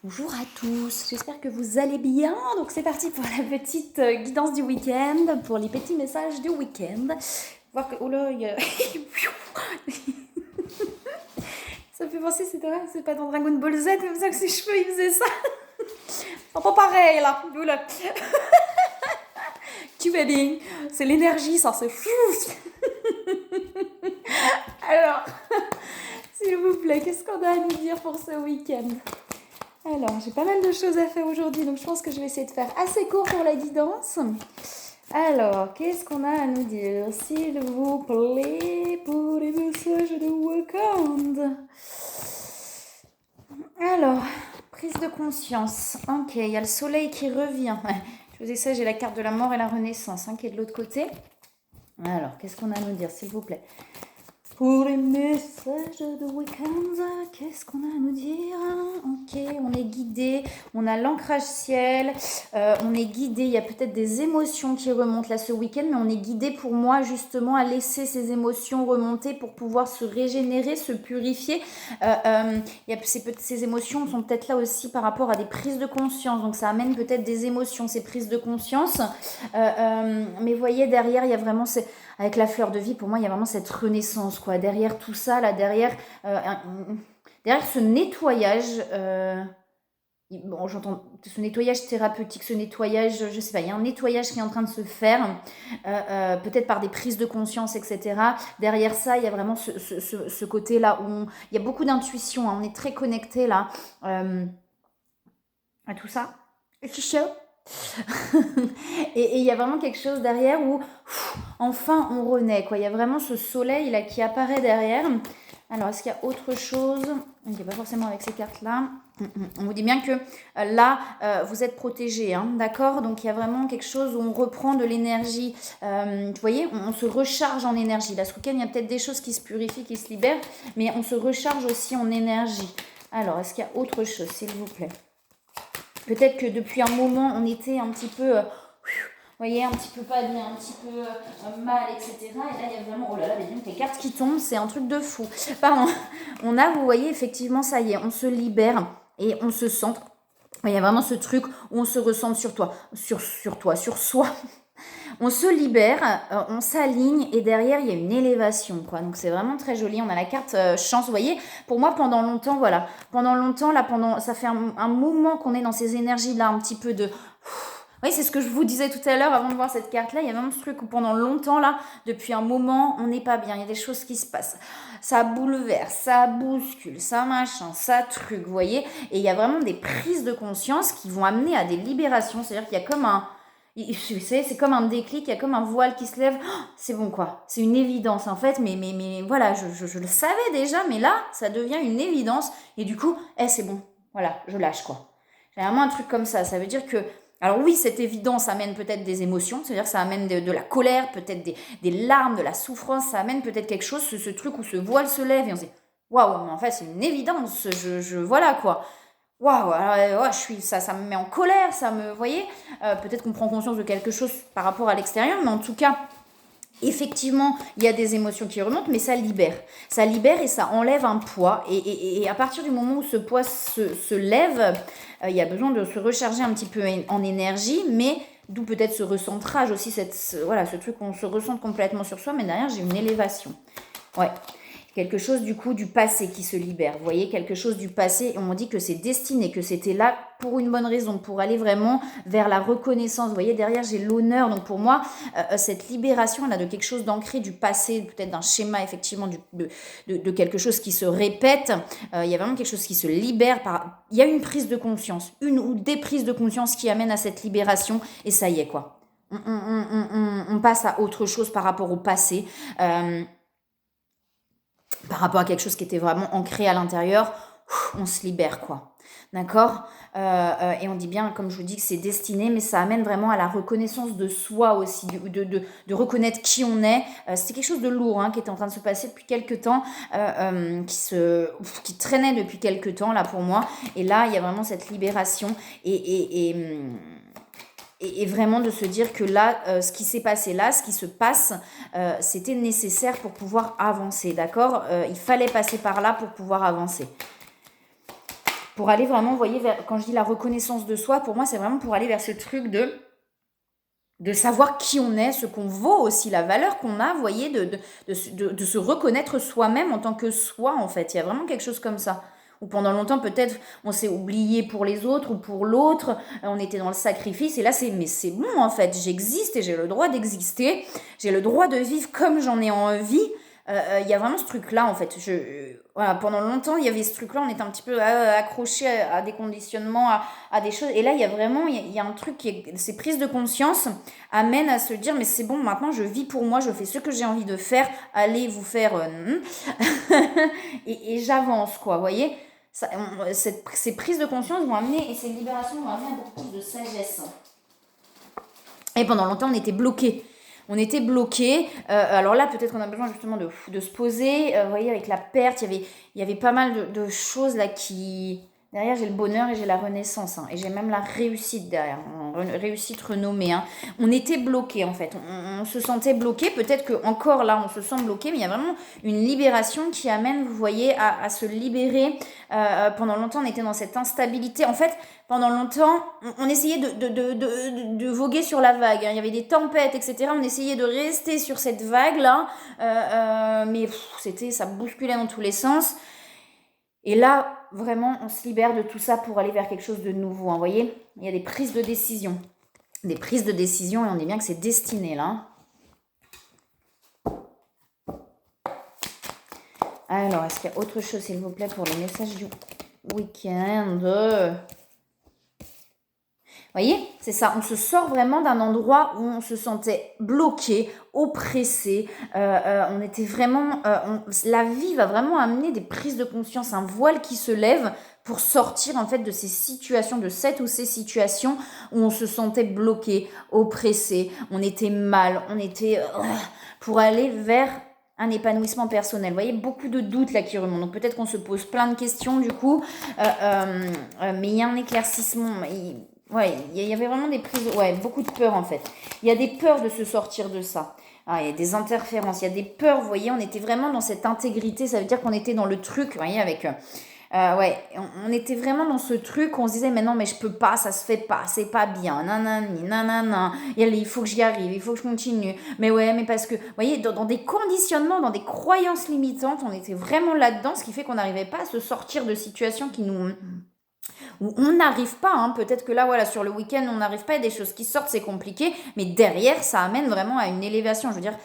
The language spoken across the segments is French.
Bonjour à tous, j'espère que vous allez bien. Donc c'est parti pour la petite guidance du week-end, pour les petits messages du week-end. Voir que... Oh là, il y a... Ça me fait penser, c'est pas dans Dragon Ball Z comme ça que ses cheveux ils faisaient ça. C'est pas pareil là. Oula. Tu vas bien. C'est l'énergie ça, c'est fou. Alors, s'il vous plaît, qu'est-ce qu'on a à nous dire pour ce week-end ? Alors, j'ai pas mal de choses à faire aujourd'hui, donc je pense que je vais essayer de faire assez court pour la guidance. Alors, qu'est-ce qu'on a à nous dire, s'il vous plaît, pour les messages de week-end ? Alors, prise de conscience. Ok, il y a le soleil qui revient. Je vous ai ça, j'ai la carte de la mort et la renaissance qui est de l'autre côté. Alors, qu'est-ce qu'on a à nous dire, s'il vous plaît ? Pour les messages de week-end, qu'est-ce qu'on a à nous dire ? Ok, on est guidé, on a l'ancrage ciel, on est guidé, il y a peut-être des émotions qui remontent là ce week-end, mais on est guidé pour moi justement à laisser ces émotions remonter pour pouvoir se régénérer, se purifier. Ces émotions sont peut-être là aussi par rapport à des prises de conscience, donc ça amène peut-être des émotions, ces prises de conscience. Mais vous voyez, derrière, il y a vraiment... Avec la fleur de vie, pour moi, il y a vraiment cette renaissance, quoi. Derrière tout ça, là, derrière ce nettoyage, j'entends ce nettoyage thérapeutique, ce nettoyage, je sais pas, il y a un nettoyage qui est en train de se faire, peut-être par des prises de conscience, etc. Derrière ça, il y a vraiment ce côté-là où il y a beaucoup d'intuition, on est très connecté, là, à tout ça. C'est chaud. et il y a vraiment quelque chose derrière où enfin on renaît, quoi. Il y a vraiment ce soleil là qui apparaît derrière. Alors est-ce qu'il y a autre chose ? Il n'y a pas forcément avec ces cartes là. On vous dit bien que là vous êtes protégés, d'accord ? Donc il y a vraiment quelque chose où on reprend de l'énergie. Vous voyez, on se recharge en énergie. Là ce week-end il y a peut-être des choses qui se purifient, qui se libèrent, mais on se recharge aussi en énergie. Alors est-ce qu'il y a autre chose, s'il vous plaît ? Peut-être que depuis un moment, on était un petit peu, vous voyez, un petit peu pas bien, un petit peu mal, etc. Et là, il y a vraiment, oh là là, les cartes qui tombent, c'est un truc de fou. Pardon. On a, vous voyez, effectivement, ça y est, on se libère et on se centre. Il y a vraiment ce truc où on se ressent sur soi. On se libère, on s'aligne et derrière il y a une élévation, quoi. Donc c'est vraiment très joli. On a la carte chance, vous voyez. Pour moi, pendant longtemps, ça fait un moment qu'on est dans ces énergies là, un petit peu de... Oui, c'est ce que je vous disais tout à l'heure avant de voir cette carte-là. Il y a vraiment ce truc où pendant longtemps, là, depuis un moment, on n'est pas bien. Il y a des choses qui se passent. Ça bouleverse, ça bouscule, ça machin, ça truc, vous voyez. Et il y a vraiment des prises de conscience qui vont amener à des libérations. C'est-à-dire qu'il y a comme c'est comme un déclic, il y a comme un voile qui se lève. Oh, c'est bon, quoi. C'est une évidence, en fait. Mais voilà, je le savais déjà, mais là, ça devient une évidence. Et du coup, c'est bon. Voilà, je lâche, quoi. J'ai vraiment un truc comme ça. Ça veut dire que... Alors oui, cette évidence amène peut-être des émotions, c'est-à-dire que ça amène de la colère, peut-être des larmes, de la souffrance, ça amène peut-être quelque chose, ce truc où ce voile se lève et on se dit « Waouh, mais en fait c'est une évidence, voilà quoi ». Waouh, ça me met en colère, vous voyez, peut-être qu'on prend conscience de quelque chose par rapport à l'extérieur, mais en tout cas, effectivement, il y a des émotions qui remontent, mais ça libère. Ça libère et ça enlève un poids. Et à partir du moment où ce poids se lève, il y a besoin de se recharger un petit peu en énergie, mais d'où peut-être ce recentrage aussi, ce truc où on se recentre complètement sur soi, mais derrière, j'ai une élévation. Ouais. Quelque chose du coup du passé qui se libère. Vous voyez, quelque chose du passé, et on dit que c'est destiné, que c'était là pour une bonne raison, pour aller vraiment vers la reconnaissance. Vous voyez, derrière, j'ai l'honneur. Donc pour moi, cette libération, là, de quelque chose d'ancré du passé, peut-être d'un schéma, effectivement, de quelque chose qui se répète, il y a vraiment quelque chose qui se libère. Il y a une prise de conscience, une ou des prises de conscience qui amènent à cette libération, et ça y est, quoi. On passe à autre chose par rapport au passé. Par rapport à quelque chose qui était vraiment ancré à l'intérieur, on se libère, quoi. D'accord ? Et on dit bien, comme je vous dis, que c'est destiné, mais ça amène vraiment à la reconnaissance de soi aussi, de reconnaître qui on est. C'était quelque chose de lourd qui était en train de se passer depuis quelques temps, qui traînait depuis quelques temps, là, pour moi. Et là, il y a vraiment cette libération et vraiment de se dire que là, ce qui s'est passé là, ce qui se passe, c'était nécessaire pour pouvoir avancer, d'accord ? Il fallait passer par là pour pouvoir avancer. pour aller vraiment, vous voyez, quand je dis la reconnaissance de soi, pour moi, c'est vraiment pour aller vers ce truc de savoir qui on est, ce qu'on vaut aussi, la valeur qu'on a, vous voyez, de se reconnaître soi-même en tant que soi, en fait. Il y a vraiment quelque chose comme ça. Ou pendant longtemps, peut-être, on s'est oublié pour les autres ou pour l'autre, on était dans le sacrifice, et là, mais c'est bon, en fait, j'existe et j'ai le droit d'exister, j'ai le droit de vivre comme j'en ai envie. Il y a vraiment ce truc-là, en fait. Voilà, pendant longtemps, il y avait ce truc-là, on était un petit peu accroché à des conditionnements, à des choses. Et là, il y a vraiment, il y a un truc ces prises de conscience amènent à se dire, mais c'est bon, maintenant, je vis pour moi, je fais ce que j'ai envie de faire, allez vous faire... et j'avance, quoi, vous voyez. Ces prises de conscience vont amener, et ces libérations vont amener à beaucoup plus de sagesse. Et pendant longtemps, on était bloqués. Alors là, peut-être qu'on a besoin justement de se poser. Vous voyez, avec la perte, il y avait pas mal de choses là qui... Derrière, j'ai le bonheur et j'ai la renaissance. Et j'ai même la réussite derrière. Réussite renommée. On était bloqués, en fait. On se sentait bloqués. Peut-être qu'encore là, on se sent bloqué. Mais il y a vraiment une libération qui amène, vous voyez, à se libérer. Pendant longtemps, on était dans cette instabilité. En fait, pendant longtemps, on essayait de voguer sur la vague. Il y avait des tempêtes, etc. On essayait de rester sur cette vague-là. Mais ça bousculait dans tous les sens. Et là, vraiment, on se libère de tout ça pour aller vers quelque chose de nouveau. Vous voyez, il y a des prises de décision. Des prises de décision, et on est bien que c'est destiné, là. Alors, est-ce qu'il y a autre chose, s'il vous plaît, pour le message du week-end? Vous voyez, c'est ça, on se sort vraiment d'un endroit où on se sentait bloqué, oppressé, on était vraiment... la vie va vraiment amener des prises de conscience, un voile qui se lève pour sortir en fait de ces situations, de cette ou ces situations où on se sentait bloqué, oppressé, on était mal, on était... pour aller vers un épanouissement personnel. Vous voyez, beaucoup de doutes là qui remontent. Donc peut-être qu'on se pose plein de questions du coup, mais il y a un éclaircissement... Ouais, il y avait vraiment des prises, beaucoup de peur en fait. Il y a des peurs de se sortir de ça. Il y a des interférences, il y a des peurs, vous voyez, on était vraiment dans cette intégrité, ça veut dire qu'on était dans le truc, vous voyez, avec... on était vraiment dans ce truc où on se disait, mais non, mais je peux pas, ça se fait pas, c'est pas bien, nanani, nanana, il faut que j'y arrive, il faut que je continue. Mais ouais, mais parce que, vous voyez, dans des conditionnements, dans des croyances limitantes, on était vraiment là-dedans, ce qui fait qu'on n'arrivait pas à se sortir de situations où on n'arrive pas, peut-être que là, voilà, sur le week-end, on n'arrive pas, il y a des choses qui sortent, c'est compliqué, mais derrière, ça amène vraiment à une élévation. Je veux dire,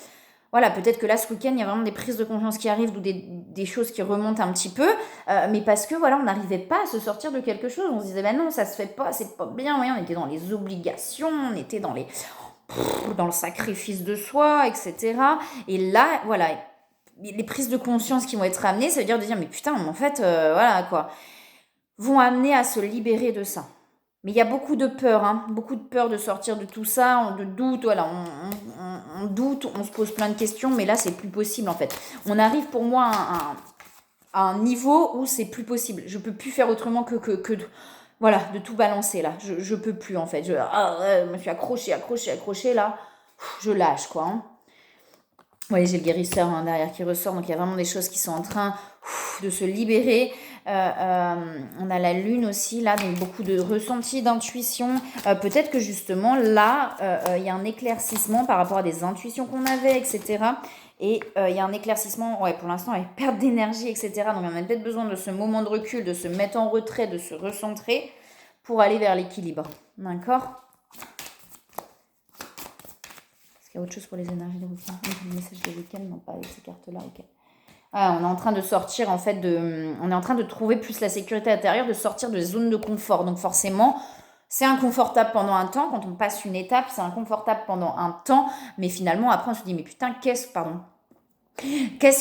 voilà, peut-être que là, ce week-end, il y a vraiment des prises de conscience qui arrivent ou des choses qui remontent un petit peu, mais parce que, voilà, on n'arrivait pas à se sortir de quelque chose. On se disait, ben non, ça se fait pas, c'est pas bien, voyez, on était dans les obligations, on était dans le sacrifice de soi, etc. Et là, voilà, les prises de conscience qui vont être amenées, ça veut dire de dire, mais putain, en fait, voilà, quoi, vont amener à se libérer de ça. Mais il y a beaucoup de peur, beaucoup de peur de sortir de tout ça, de doute, voilà, on doute, on se pose plein de questions, mais là, c'est plus possible, en fait. On arrive, pour moi, à un niveau où c'est plus possible. Je peux plus faire autrement que voilà, de tout balancer, là. Je peux plus, en fait. Je me suis accrochée, là. Je lâche, quoi. Vous voyez, j'ai le guérisseur derrière qui ressort, donc il y a vraiment des choses qui sont en train de se libérer. On a la lune aussi, là, donc beaucoup de ressentis, d'intuition. Peut-être que justement, là, il y a un éclaircissement par rapport à des intuitions qu'on avait, etc. Et il y a un éclaircissement, pour l'instant, avec perte d'énergie, etc. Donc on a peut-être besoin de ce moment de recul, de se mettre en retrait, de se recentrer pour aller vers l'équilibre. D'accord ? Est-ce qu'il y a autre chose pour les énergies de week-end? Le message de week-end, non, pas avec ces cartes-là, ok. On est en train de sortir, en fait, on est en train de trouver plus la sécurité intérieure, de sortir de zone de confort. Donc forcément, c'est inconfortable pendant un temps. Quand on passe une étape, c'est inconfortable pendant un temps. Mais finalement, après, on se dit, mais putain, qu'est-ce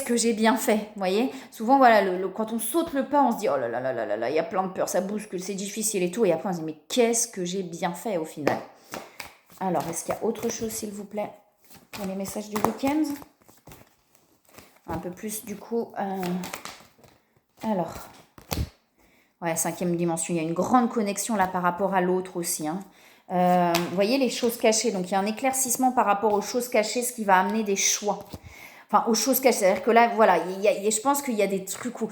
que j'ai bien fait, vous voyez? Souvent, voilà, quand on saute le pas, on se dit, oh là là là là là là, il y a plein de peur, ça bouscule, c'est difficile et tout. Et après, on se dit, mais qu'est-ce que j'ai bien fait au final? Alors, est-ce qu'il y a autre chose, s'il vous plaît, pour les messages du week-end? Un peu plus, du coup. Alors. Ouais, 5e dimension. Il y a une grande connexion, là, par rapport à l'autre aussi. Vous voyez, les choses cachées. Donc, il y a un éclaircissement par rapport aux choses cachées, ce qui va amener des choix. Enfin, aux choses cachées. C'est-à-dire que là, voilà, je pense qu'il y a des trucs où...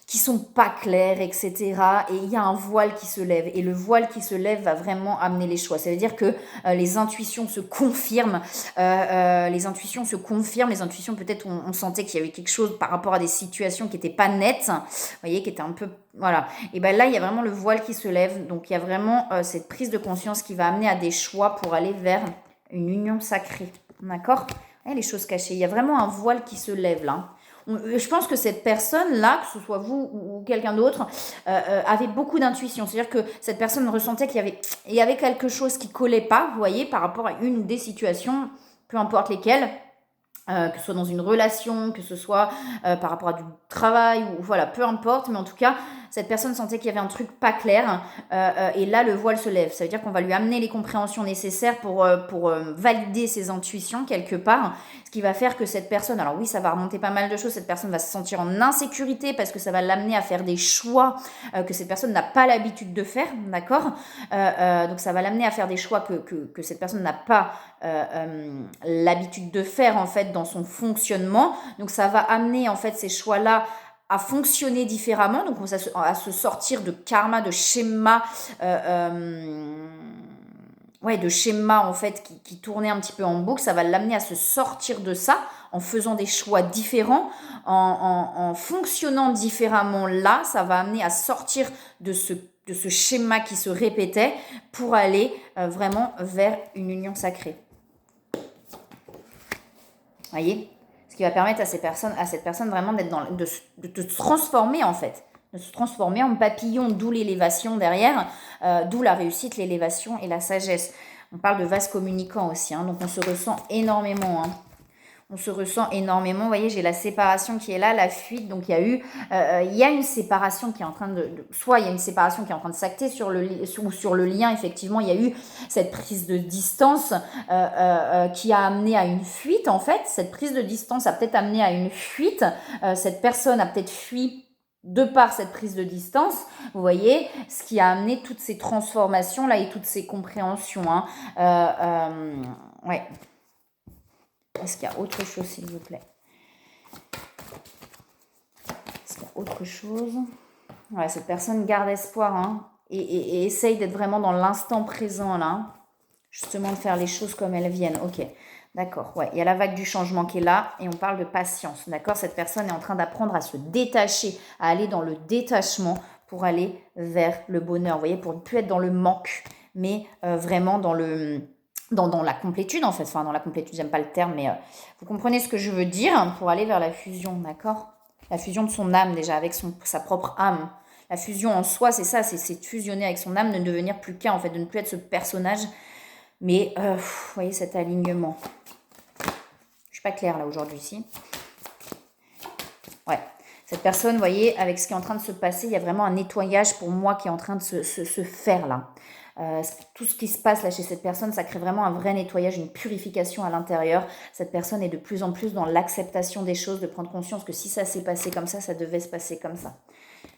qui sont pas claires, etc. Et il y a un voile qui se lève. Et le voile qui se lève va vraiment amener les choix. Ça veut dire que les intuitions se confirment. Les intuitions se confirment. Les intuitions, peut-être, on sentait qu'il y avait quelque chose par rapport à des situations qui n'étaient pas nettes. Vous voyez, qui étaient un peu... Voilà. Et bien là, il y a vraiment le voile qui se lève. Donc, il y a vraiment cette prise de conscience qui va amener à des choix pour aller vers une union sacrée. D'accord ? Les choses cachées. Il y a vraiment un voile qui se lève là. Je pense que cette personne-là, que ce soit vous ou quelqu'un d'autre, avait beaucoup d'intuition. C'est-à-dire que cette personne ressentait qu'il y avait quelque chose qui collait pas, vous voyez, par rapport à une des situations, peu importe lesquelles. Que ce soit dans une relation, que ce soit par rapport à du travail, ou voilà, peu importe, mais en tout cas, cette personne sentait qu'il y avait un truc pas clair, et là, le voile se lève. Ça veut dire qu'on va lui amener les compréhensions nécessaires pour valider ses intuitions quelque part, ce qui va faire que cette personne, alors oui, ça va remonter pas mal de choses, cette personne va se sentir en insécurité parce que ça va l'amener à faire des choix que cette personne n'a pas l'habitude de faire, d'accord. Donc ça va l'amener à faire des choix que cette personne n'a pas l'habitude de faire en fait dans son fonctionnement. Donc ça va amener en fait ces choix-là à fonctionner différemment, donc à se sortir de karma, de schéma, de schéma en fait qui tournait un petit peu en boucle. Ça va l'amener à se sortir de ça en faisant des choix différents, en fonctionnant différemment là. Ça va amener à sortir de ce schéma qui se répétait pour aller vraiment vers une union sacrée. Voyez, ce qui va permettre à cette personne vraiment de se transformer en fait, de se transformer en papillon, d'où l'élévation derrière, d'où la réussite, l'élévation et la sagesse. On parle de vase communicant aussi, hein, donc on se ressent énormément. On se ressent énormément. Vous voyez, j'ai la séparation qui est là, la fuite. Donc, il y a une séparation qui est en train soit il y a une séparation qui est en train de s'acter sur le lien. Effectivement, il y a eu cette prise de distance qui a amené à une fuite, en fait. Cette prise de distance a peut-être amené à une fuite. Cette personne a peut-être fui de par cette prise de distance, vous voyez, ce qui a amené toutes ces transformations-là et toutes ces compréhensions. Ouais. Est-ce qu'il y a autre chose, s'il vous plaît? Est-ce qu'il y a autre chose? Ouais, cette personne garde espoir et essaye d'être vraiment dans l'instant présent, là. Justement, de faire les choses comme elles viennent. Ok, d'accord. Ouais, il y a la vague du changement qui est là et on parle de patience. D'accord? Cette personne est en train d'apprendre à se détacher, à aller dans le détachement pour aller vers le bonheur. Vous voyez, pour ne plus être dans le manque, mais vraiment dans la complétude en fait, enfin dans la complétude, j'aime pas le terme, mais vous comprenez ce que je veux dire, pour aller vers la fusion, d'accord? La fusion de son âme déjà, avec sa propre âme. La fusion en soi, c'est ça, c'est de fusionner avec son âme, de ne devenir plus qu'un en fait, de ne plus être ce personnage, mais vous voyez cet alignement. Je suis pas claire là aujourd'hui, si. Ouais, cette personne, vous voyez, avec ce qui est en train de se passer, il y a vraiment un nettoyage pour moi qui est en train de se faire là. Tout ce qui se passe là chez cette personne, ça crée vraiment un vrai nettoyage, une purification à l'intérieur. Cette personne est de plus en plus dans l'acceptation des choses, de prendre conscience que si ça s'est passé comme ça devait se passer comme ça.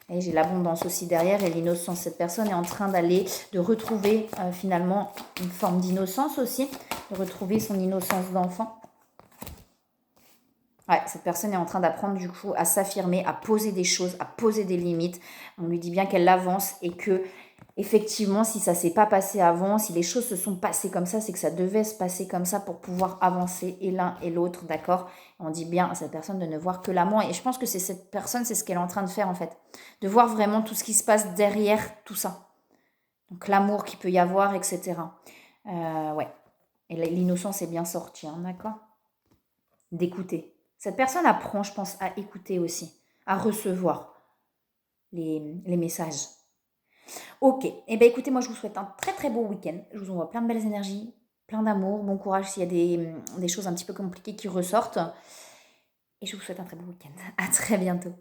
Et j'ai l'abondance aussi derrière et l'innocence. Cette personne est en train de retrouver finalement une forme d'innocence aussi, de retrouver son innocence d'enfant. Ouais, cette personne est en train d'apprendre du coup à s'affirmer, à poser des choses, à poser des limites. On lui dit bien qu'elle avance et que effectivement, si ça ne s'est pas passé avant, si les choses se sont passées comme ça, c'est que ça devait se passer comme ça pour pouvoir avancer et l'un et l'autre, d'accord? On dit bien à cette personne de ne voir que l'amour. Et je pense que c'est cette personne, c'est ce qu'elle est en train de faire en fait. De voir vraiment tout ce qui se passe derrière tout ça. Donc l'amour qu'il peut y avoir, etc. Ouais. Et l'innocence est bien sortie, hein, d'accord? D'écouter. Cette personne apprend, je pense, à écouter aussi, à recevoir les messages. Ok, et bien écoutez, moi je vous souhaite un très très beau week-end. Je vous envoie plein de belles énergies, plein d'amour, bon courage s'il y a des choses un petit peu compliquées qui ressortent. Et je vous souhaite un très beau week-end. À très bientôt.